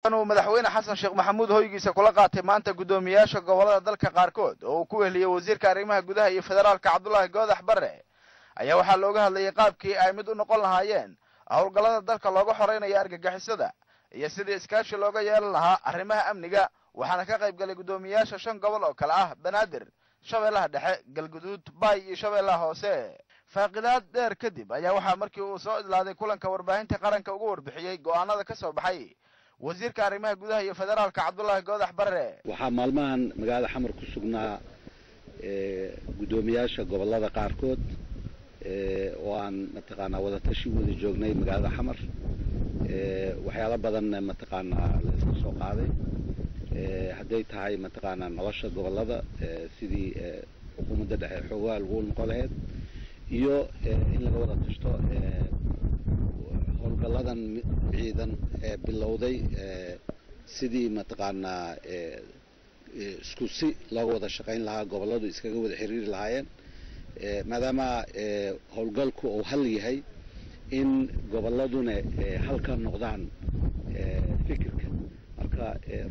أنا مدحوينا حسن شيخ محمود هويجي سكولقات مانتا قدومياش قولة دلك قاركود وكوه لي وزير كريمها قدها فدرالك عبد الله قودح بره أيها waxaa looga hadlayay qaabkii ay mid u noqon lahaayeen hawlgallada dalka looga xoreynaya argagixisada iyo sidii iskaashi looga yeelan lahaa arrimaha amniga waxaana ka qayb galay gudoomiyaasha 5 gobol oo kala ah Banaadir Shabeellaha Dhexe Galgaduud Bay iyo Shabeellaha Hoose faaqidaad dheer kadib ayaa waxaa markii uu soo idlaaday kulanka warbaahinta qaranka ugu warbixiyay go'aanada ka soo baxay wasiirka arrimaha gudaha iyo federaalka Cabdullaahi Goodax Barre waxaa maalmahan magaalada Xamar ku sugnaa gudoomiyaasha gobolada qaarkood oo aan mataqaanaa wada tashi wada joognay magaalada Xamar waxyaalo badan mataqaanaa la isku soo qaaday haday tahay mataqaanaa nolosha gobolada sidii xukuumadda dhexe xogaal ugu noqon lahayd iyo in laga wada tashto howlgalladan ciidan bilowday sidii mataqaanaa isku si looga wada shaqayn lahaa goboladu iskaga wada xiriiri lahaayeen maadaama howlgalku uu hal yahay in goboladuna halka noqdaan fikirka marka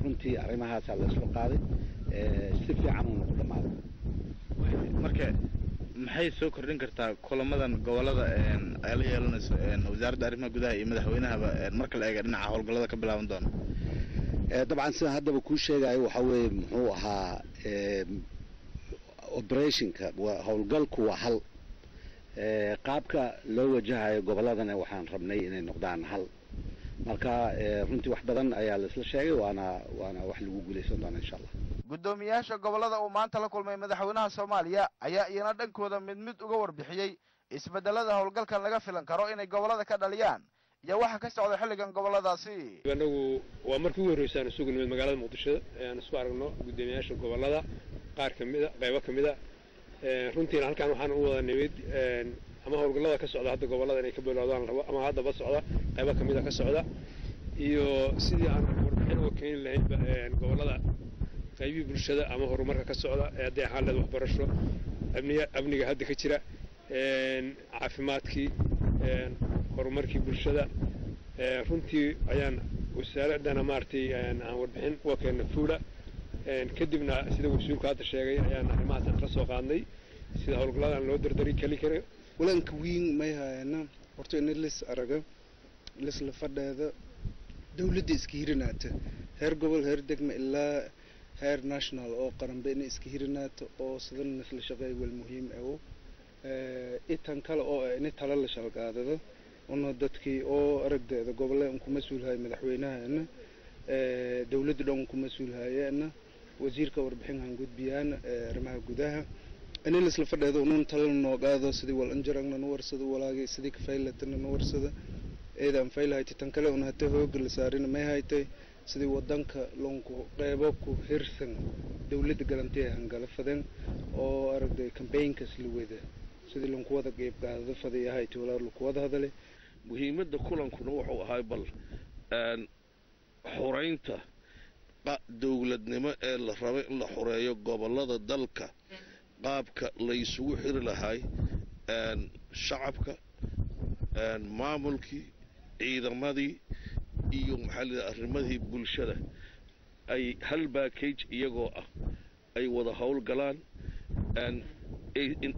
runtii arrimahaas la isku qaaday si fiican uu noqdo dhamaad marka maxay soo kordhin kartaa kulamadan gobolada ay la yeelanayso wasaaradda arrimaha gudaha iyo madaxweynaha marka la eego dhinaca howlgallada ka bilaaban doona dabcan sida haddaba ku sheegay waxa weeye muxuu ahaa operationka howlgalku waa hal qaabka loo wajahayo goboladana waxaan rabnay inay noqdaan hal marka runtii wax badan ayaa la isla sheegay waana wax lagu guuleysan doona insha Allah gudoomiyaasha gobolada oo maanta la kulmay madaxweynaha Soomaaliya ayaa iyana dhankooda mid uga warbixiyay isbedelada howlgalkan laga filan karo inay gobolada ka dhaliyaan iyo waxa ka socda xilligan goboladaasi anagu waa markii ugu horeysay isugu nimid magaalada Muqdisho aan isku aragno gudoomiyaasha gobolada qaar kamida qaybo kamida runtii halkaan waxaan u wada nimid ama howlgallada ka socda hadda gobolada inay ka bilowdaan rabo ama hadda ba socda qaybo kamida ka socda iyo sidii aan warbixin uga keenin lahayn gobolada qaybi bulshada ama horumarka ka socda haddii xaalad waxbarasho amniga hadda ka jira caafimaadkii horumarkii bulshada runtii ayaan wasaaradana maartay aan warbixin uga keenay fuula kadibna sida wasiirku hadda sheegay ayaan arrimahaas ka soo qaadnay sida howlgalladan loo dardari karo walanka weyn ma hayna horta in araga la fadheeda dawladda iska hirinaata heer gobol heer degmo ilaa heer national oo qaranba in iska hirinaata oo sidan la shaqeey wal muhiim ah itan kale oo in tala la shaqaadado oo dadkii oo aragdeeda gobolada ku mas'uulahay madaxweynaha dawladda dhan ku mas'uulahayeena wasiirka warbixinhan gudbiyaan arrimaha gudaha in la isla fadhiyo inuu talo noo qaado sidii wal anjaragna noo warsado walaagay sidii ka faylatana noo warsado eedan faylahayti tan kale una hata hoog la saarin ma haytay sidii wadanka loonku qeybo ku hirsan dawladda galanteeya hangala fadan oo aragday campaignkas la wada sidii loonku wada qeyb qaado fadhiyahay walaal ku wada hadalay muhiimadda kulankuna wuxuu ahaa bal xoreynta dawladnimo ee la rabay in la xoreeyo gobolada dalka qaabka la isugu xiri lahay shacabka maamulkii ciidamadii iyo arrimadii bulshada ay hal package iyagoo ah ay wada howlgalaan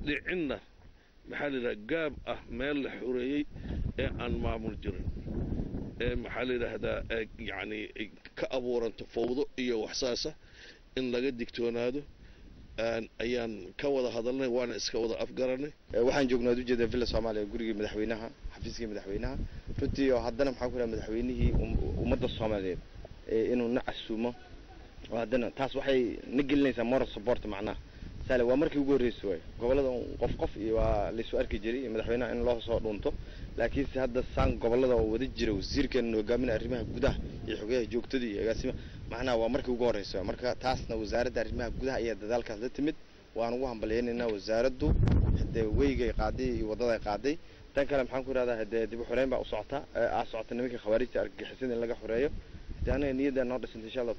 dhicinna gaab ah meel la xoreeyay ee aan maamul jirin يعني كأبورن تفوض إيه وحساسة إن لقد دكتونادو أيان كوضا هذلنا وأنا إسكوضا أفقرني waxaan joognaa dujeeda villa Soomaaliya guriga madaxweynaha xafiiska madaxweynaha runtii haddana maxaa ku leeyahay madaxweynihii ummadda Soomaaliyeed inuu nacasumo haddana taas waxay nagelinaysaa moral support macnaha sale waa markii ugu horeysay gobolada qof iyo waa la soo arki jiray madaxweynaha in loo soo dhunto laakiin hadda saan gobolada oo wada jira wasiirkan hogaaminaya arrimaha gudaha iyo xogaha joogtada iyo agaasima macnaha waa markii ugu horeysay marka taasna wasaaradda arrimaha gudaha ayaa dadaalkaas la timid waan ugu hambalyeynaa wasaaraddu hadda weygay qaaday iyo wadada qaaday tan kale maxaan ku raadahay hadda dib u xoreyn baa u socota nimanka khawaarijta argagixisada in laga xoreeyo hadana niyada noo dhisantay insha Allah